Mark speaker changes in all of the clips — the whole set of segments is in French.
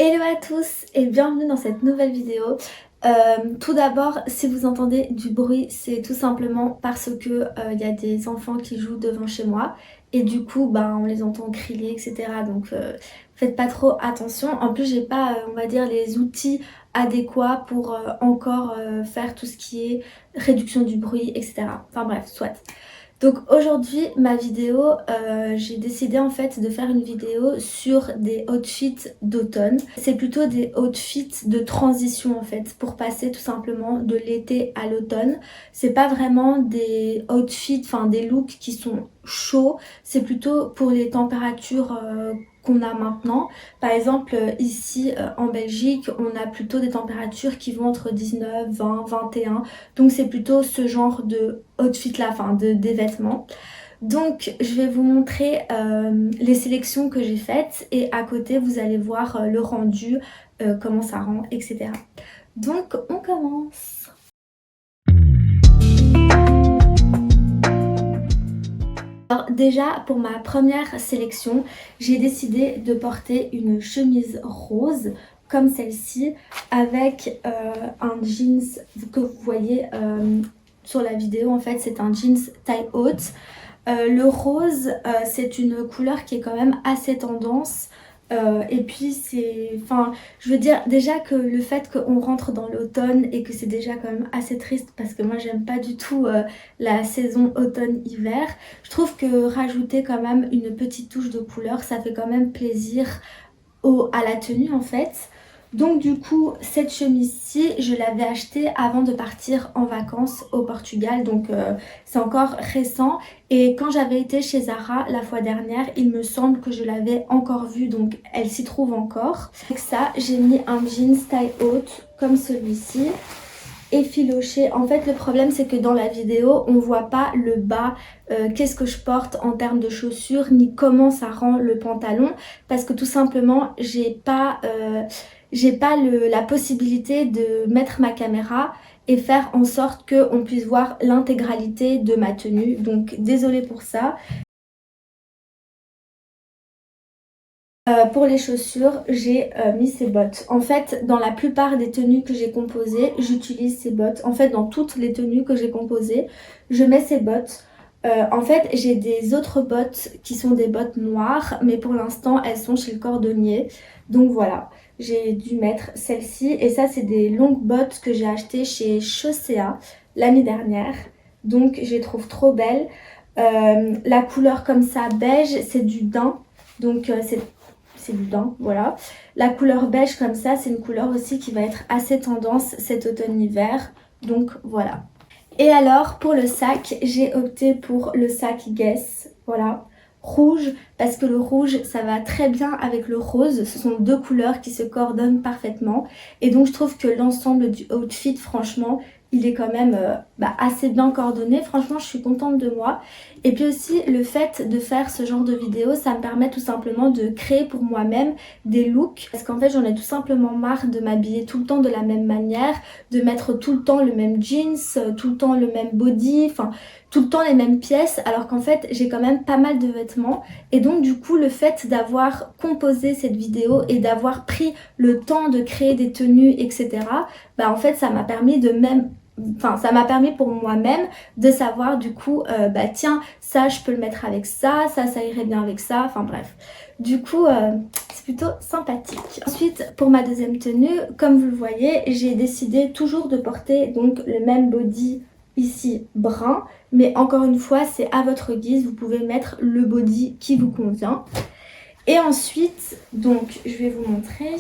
Speaker 1: Hello à tous et bienvenue dans cette nouvelle vidéo. Tout d'abord, si vous entendez du bruit, c'est tout simplement parce que y a des enfants qui jouent devant chez moi et du coup on les entend crier, etc. Donc faites pas trop attention. En plus j'ai pas on va dire les outils adéquats pour encore faire tout ce qui est réduction du bruit, etc. Enfin bref, soit. Donc aujourd'hui ma vidéo, j'ai décidé en fait de faire une vidéo sur des outfits d'automne. C'est plutôt des outfits de transition en fait, pour passer tout simplement de l'été à l'automne. C'est pas vraiment des outfits, enfin des looks qui sont chauds, c'est plutôt pour les températures qu'on a maintenant. Par exemple ici en Belgique, on a plutôt des températures qui vont entre 19, 20, 21. Donc c'est plutôt ce genre de outfit là, enfin des vêtements. Donc je vais vous montrer les sélections que j'ai faites et à côté vous allez voir le rendu, comment ça rend, etc. Donc on commence. Alors déjà pour ma première sélection, j'ai décidé de porter une chemise rose comme celle-ci avec un jeans que vous voyez sur la vidéo. En fait c'est un jeans taille haute. Le rose c'est une couleur qui est quand même assez tendance. Et puis c'est, enfin je veux dire déjà que le fait qu'on rentre dans l'automne et que c'est déjà quand même assez triste parce que moi j'aime pas du tout la saison automne-hiver. Je trouve que rajouter quand même une petite touche de couleur ça fait quand même plaisir à la tenue en fait. Donc du coup cette chemise-ci je l'avais achetée avant de partir en vacances au Portugal, donc c'est encore récent. Et quand j'avais été chez Zara la fois dernière, il me semble que je l'avais encore vue, donc elle s'y trouve encore. Avec ça j'ai mis un jeans taille haute comme celui-ci, effiloché. En fait le problème c'est que dans la vidéo on voit pas le bas, qu'est-ce que je porte en termes de chaussures ni comment ça rend le pantalon, parce que tout simplement j'ai pas la possibilité de mettre ma caméra et faire en sorte qu'on puisse voir l'intégralité de ma tenue, donc désolée pour ça. Pour les chaussures, j'ai mis ces bottes. En fait, dans la plupart des tenues que j'ai composées, j'utilise ces bottes. En fait, dans toutes les tenues que j'ai composées, je mets ces bottes. En fait, j'ai des autres bottes qui sont des bottes noires, mais pour l'instant, elles sont chez le cordonnier. Donc voilà, j'ai dû mettre celle-ci. Et ça, c'est des longues bottes que j'ai achetées chez Chaussea l'année dernière. Donc, je les trouve trop belles. La couleur comme ça, beige, c'est du daim. Donc, c'est du daim, voilà. La couleur beige comme ça, c'est une couleur aussi qui va être assez tendance cet automne-hiver. Donc voilà. Et alors pour le sac, j'ai opté pour le sac Guess, voilà, rouge, parce que le rouge ça va très bien avec le rose. Ce sont deux couleurs qui se coordonnent parfaitement. Et donc je trouve que l'ensemble du outfit, franchement, il est quand même assez bien coordonné. Franchement, je suis contente de moi. Et puis aussi, le fait de faire ce genre de vidéo, ça me permet tout simplement de créer pour moi-même des looks. Parce qu'en fait, j'en ai tout simplement marre de m'habiller tout le temps de la même manière, de mettre tout le temps le même jeans, tout le temps le même body, enfin tout le temps les mêmes pièces. Alors qu'en fait, j'ai quand même pas mal de vêtements. Et donc du coup, le fait d'avoir composé cette vidéo et d'avoir pris le temps de créer des tenues, etc., en fait, ça m'a permis de même... Enfin, ça m'a permis pour moi-même de savoir du coup, tiens, ça je peux le mettre avec ça, ça irait bien avec ça, enfin bref. Du coup, c'est plutôt sympathique. Ensuite, pour ma deuxième tenue, comme vous le voyez, j'ai décidé toujours de porter donc le même body ici brun, mais encore une fois, c'est à votre guise, vous pouvez mettre le body qui vous convient. Et ensuite, donc, je vais vous montrer.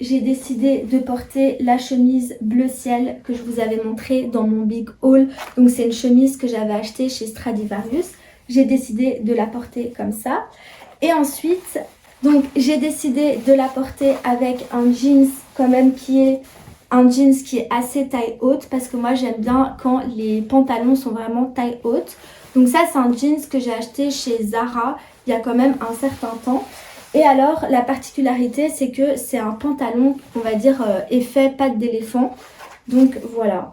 Speaker 1: J'ai décidé de porter la chemise bleu ciel que je vous avais montré dans mon big haul. Donc c'est une chemise que j'avais achetée chez Stradivarius. J'ai décidé de la porter comme ça. Et ensuite, donc j'ai décidé de la porter avec un jeans quand même qui est un jeans qui est assez taille haute, parce que moi j'aime bien quand les pantalons sont vraiment taille haute. Donc ça c'est un jeans que j'ai acheté chez Zara il y a quand même un certain temps. Et alors la particularité c'est que c'est un pantalon, on va dire effet patte d'éléphant. Donc voilà.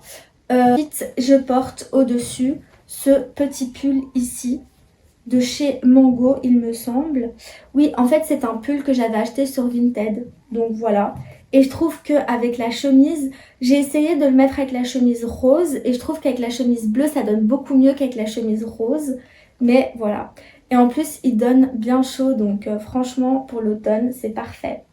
Speaker 1: Ensuite je porte au-dessus ce petit pull ici. de chez Mango, il me semble. Oui, en fait, c'est un pull que j'avais acheté sur Vinted. Donc voilà. Et je trouve qu'avec la chemise, j'ai essayé de le mettre avec la chemise rose. Et je trouve qu'avec la chemise bleue, ça donne beaucoup mieux qu'avec la chemise rose. Mais voilà. Et en plus, il donne bien chaud. Donc franchement, pour l'automne, c'est parfait.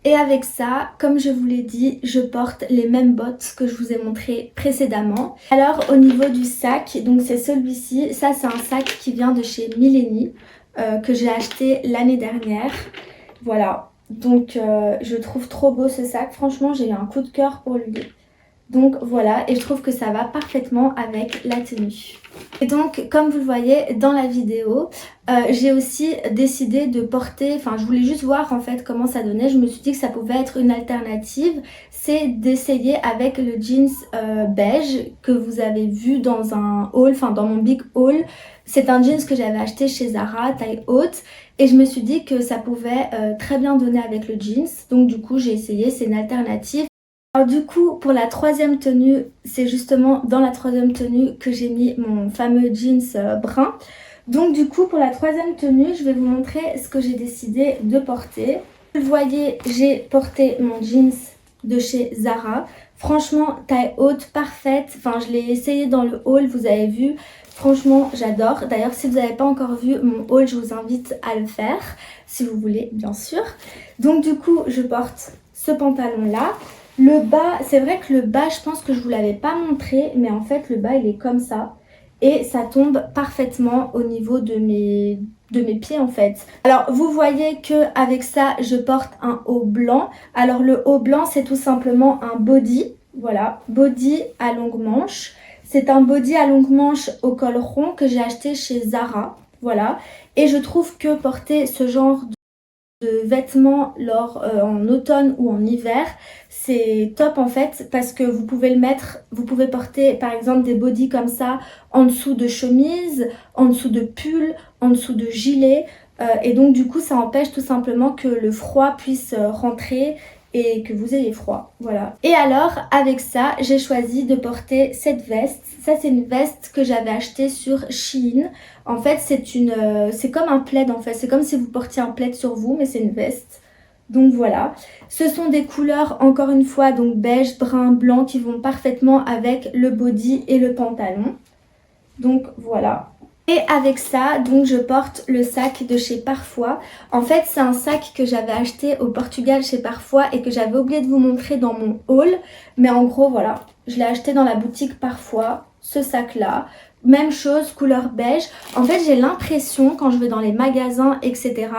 Speaker 1: Et avec ça, comme je vous l'ai dit, je porte les mêmes bottes que je vous ai montré précédemment. Alors au niveau du sac, donc c'est celui-ci. Ça c'est un sac qui vient de chez Mileni, que j'ai acheté l'année dernière. Voilà, donc je trouve trop beau ce sac. Franchement, j'ai eu un coup de cœur pour lui. Donc voilà, et je trouve que ça va parfaitement avec la tenue. Et donc, comme vous le voyez dans la vidéo, j'ai aussi décidé de porter, enfin je voulais juste voir en fait comment ça donnait. Je me suis dit que ça pouvait être une alternative, c'est d'essayer avec le jeans beige que vous avez vu dans un haul, enfin dans mon big haul. C'est un jeans que j'avais acheté chez Zara, taille haute. Et je me suis dit que ça pouvait très bien donner avec le jeans. Donc du coup j'ai essayé, c'est une alternative. Alors du coup, pour la troisième tenue, c'est justement dans la troisième tenue que j'ai mis mon fameux jeans brun. Donc du coup, pour la troisième tenue, je vais vous montrer ce que j'ai décidé de porter. Vous le voyez, j'ai porté mon jeans de chez Zara. Franchement, taille haute, parfaite. Enfin, je l'ai essayé dans le haul, vous avez vu. Franchement, j'adore. D'ailleurs, si vous n'avez pas encore vu mon haul, je vous invite à le faire, si vous voulez, bien sûr. Donc du coup, je porte ce pantalon-là. Le bas, c'est vrai que le bas, je pense que je vous l'avais pas montré, mais en fait le bas il est comme ça et ça tombe parfaitement au niveau de mes pieds en fait. Alors vous voyez que avec ça je porte un haut blanc. Alors le haut blanc c'est tout simplement un body, voilà, body à longue manche. C'est un body à longue manche au col rond que j'ai acheté chez Zara, voilà. Et je trouve que porter ce genre de vêtements en automne ou en hiver, c'est top en fait parce que vous pouvez le mettre, vous pouvez porter par exemple des bodys comme ça en dessous de chemise, en dessous de pull, en dessous de gilet et donc du coup ça empêche tout simplement que le froid puisse rentrer et que vous ayez froid, voilà. Et alors avec ça j'ai choisi de porter cette veste. Ça c'est une veste que j'avais achetée sur Shein. En fait c'est comme un plaid en fait, c'est comme si vous portiez un plaid sur vous mais c'est une veste. Donc voilà, ce sont des couleurs encore une fois donc beige, brun, blanc qui vont parfaitement avec le body et le pantalon. Donc voilà. Et avec ça, donc je porte le sac de chez Parfois. En fait, c'est un sac que j'avais acheté au Portugal chez Parfois et que j'avais oublié de vous montrer dans mon haul. Mais en gros, voilà, je l'ai acheté dans la boutique Parfois, ce sac-là. Même chose, couleur beige. En fait, j'ai l'impression, quand je vais dans les magasins, etc.,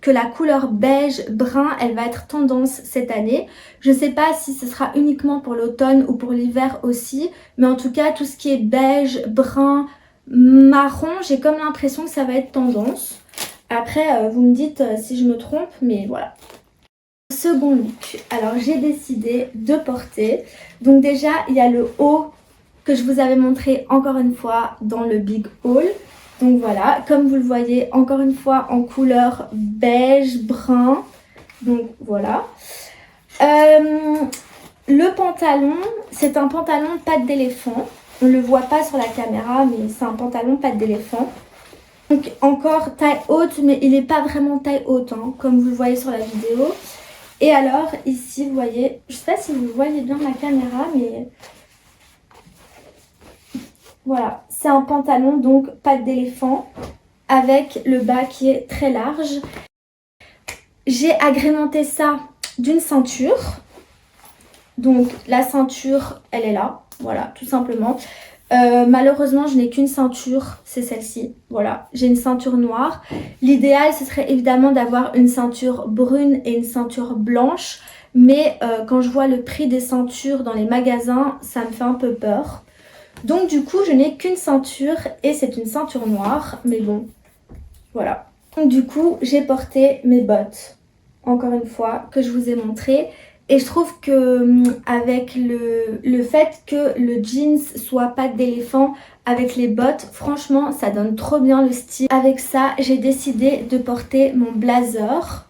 Speaker 1: que la couleur beige, brun, elle va être tendance cette année. Je ne sais pas si ce sera uniquement pour l'automne ou pour l'hiver aussi. Mais en tout cas, tout ce qui est beige, brun, marron, j'ai comme l'impression que ça va être tendance. Après, vous me dites si je me trompe, mais voilà. Second look, alors j'ai décidé de porter. Donc déjà, il y a le haut que je vous avais montré encore une fois dans le big haul. Donc voilà, comme vous le voyez, encore une fois en couleur beige, brun. Donc voilà. Le pantalon, c'est un pantalon patte d'éléphant. On ne le voit pas sur la caméra, mais c'est un pantalon patte d'éléphant. Donc encore taille haute, mais il n'est pas vraiment taille haute, hein, comme vous le voyez sur la vidéo. Et alors ici, vous voyez, je ne sais pas si vous voyez bien la caméra, mais voilà, c'est un pantalon donc patte d'éléphant avec le bas qui est très large. J'ai agrémenté ça d'une ceinture. Donc la ceinture, elle est là, voilà, tout simplement. Malheureusement, je n'ai qu'une ceinture, c'est celle-ci. Voilà, j'ai une ceinture noire. L'idéal, ce serait évidemment d'avoir une ceinture brune et une ceinture blanche. Mais quand je vois le prix des ceintures dans les magasins, ça me fait un peu peur. Donc du coup, je n'ai qu'une ceinture et c'est une ceinture noire. Mais bon, voilà. Donc du coup, j'ai porté mes bottes, encore une fois, que je vous ai montré. Et je trouve que avec le fait que le jeans soit patte d'éléphant avec les bottes, franchement ça donne trop bien le style. Avec ça j'ai décidé de porter mon blazer.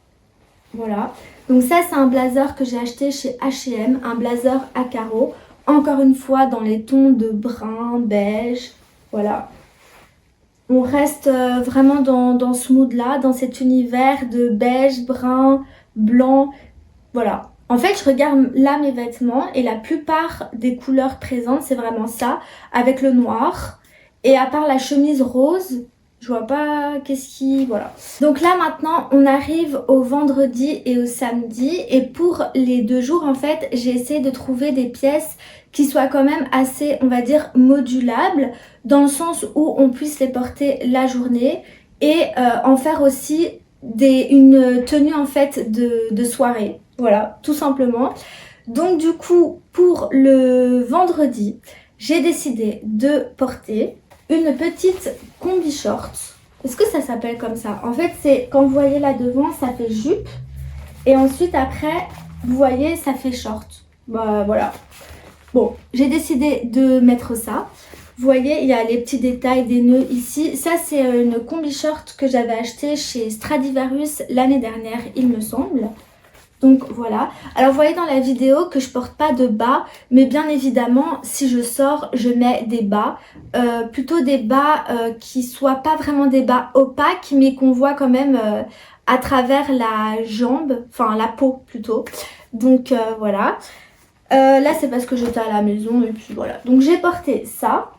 Speaker 1: Voilà. Donc ça c'est un blazer que j'ai acheté chez H&M, un blazer à carreaux. Encore une fois dans les tons de brun, beige. Voilà. On reste vraiment dans ce mood-là, dans cet univers de beige, brun, blanc, voilà. En fait, je regarde là mes vêtements et la plupart des couleurs présentes, c'est vraiment ça, avec le noir. Et à part la chemise rose, je vois pas qu'est-ce qui... Voilà. Donc là, maintenant, on arrive au vendredi et au samedi. Et pour les 2 jours, en fait, j'ai essayé de trouver des pièces qui soient quand même assez, on va dire, modulables, dans le sens où on puisse les porter la journée et en faire aussi une tenue, en fait, de soirée. Voilà, tout simplement. Donc du coup, pour le vendredi, j'ai décidé de porter une petite combi short. Est-ce que ça s'appelle comme ça? En fait, c'est quand vous voyez là devant, ça fait jupe. Et ensuite, après, vous voyez, ça fait short. Bah voilà. Bon, j'ai décidé de mettre ça. Vous voyez, il y a les petits détails des nœuds ici. Ça, c'est une combi short que j'avais achetée chez Stradivarius l'année dernière, il me semble. Donc voilà. Alors vous voyez dans la vidéo que je porte pas de bas, mais bien évidemment si je sors je mets des bas, plutôt des bas qui soient pas vraiment des bas opaques mais qu'on voit quand même à travers la jambe, enfin la peau plutôt. Donc voilà. Là c'est parce que j'étais à la maison et puis voilà. Donc j'ai porté ça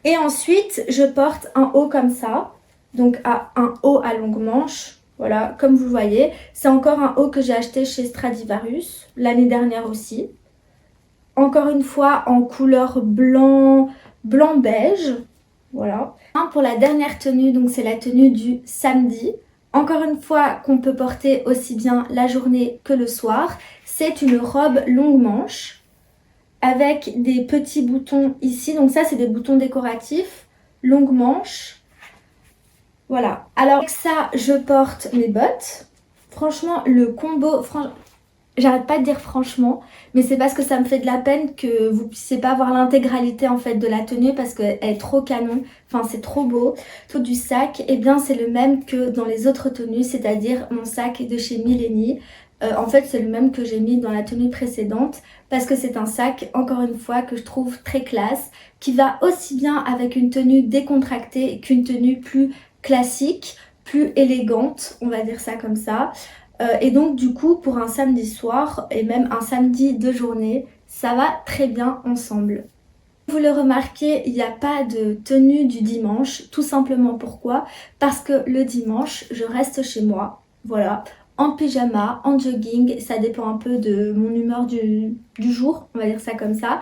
Speaker 1: et ensuite je porte un haut comme ça, donc un haut à longue manche. Voilà, comme vous le voyez, c'est encore un haut que j'ai acheté chez Stradivarius l'année dernière aussi. Encore une fois en couleur blanc beige. Voilà. Pour la dernière tenue, donc c'est la tenue du samedi. Encore une fois qu'on peut porter aussi bien la journée que le soir. C'est une robe longue manche avec des petits boutons ici. Donc ça c'est des boutons décoratifs, longue manche. Voilà, alors avec ça, je porte mes bottes. Franchement, le combo, j'arrête pas de dire franchement, mais c'est parce que ça me fait de la peine que vous puissiez pas voir l'intégralité en fait de la tenue parce qu'elle est trop canon, enfin c'est trop beau. Tout du sac, et bien c'est le même que dans les autres tenues, c'est-à-dire mon sac de chez Mileni. En fait, c'est le même que j'ai mis dans la tenue précédente parce que c'est un sac, encore une fois, que je trouve très classe, qui va aussi bien avec une tenue décontractée qu'une tenue plus classique, plus élégante, on va dire ça comme ça. Et donc du coup pour un samedi soir et même un samedi de journée, ça va très bien ensemble. Vous le remarquez, il n'y a pas de tenue du dimanche, tout simplement pourquoi? Parce que le dimanche, je reste chez moi, voilà, en pyjama, en jogging, ça dépend un peu de mon humeur du jour, on va dire ça comme ça.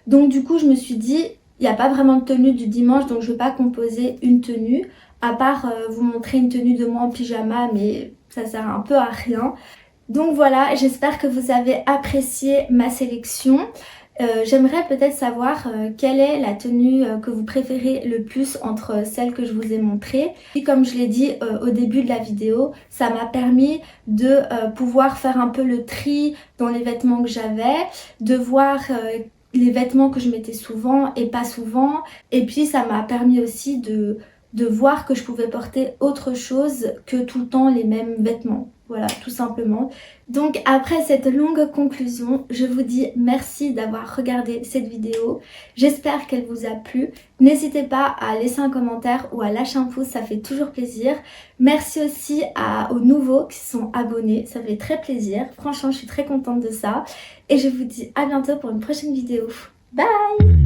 Speaker 1: Donc du coup je me suis dit, il n'y a pas vraiment de tenue du dimanche, donc je ne vais pas composer une tenue, à part vous montrer une tenue de moi en pyjama, mais ça sert un peu à rien. Donc voilà, j'espère que vous avez apprécié ma sélection. J'aimerais peut-être savoir quelle est la tenue que vous préférez le plus entre celles que je vous ai montrées. Et comme je l'ai dit au début de la vidéo, ça m'a permis de pouvoir faire un peu le tri dans les vêtements que j'avais, de voir les vêtements que je mettais souvent et pas souvent. Et puis ça m'a permis aussi de voir que je pouvais porter autre chose que tout le temps les mêmes vêtements. Voilà, tout simplement. Donc après cette longue conclusion, je vous dis merci d'avoir regardé cette vidéo. J'espère qu'elle vous a plu. N'hésitez pas à laisser un commentaire ou à lâcher un pouce, ça fait toujours plaisir. Merci aussi aux nouveaux qui sont abonnés, ça fait très plaisir. Franchement, je suis très contente de ça. Et je vous dis à bientôt pour une prochaine vidéo. Bye!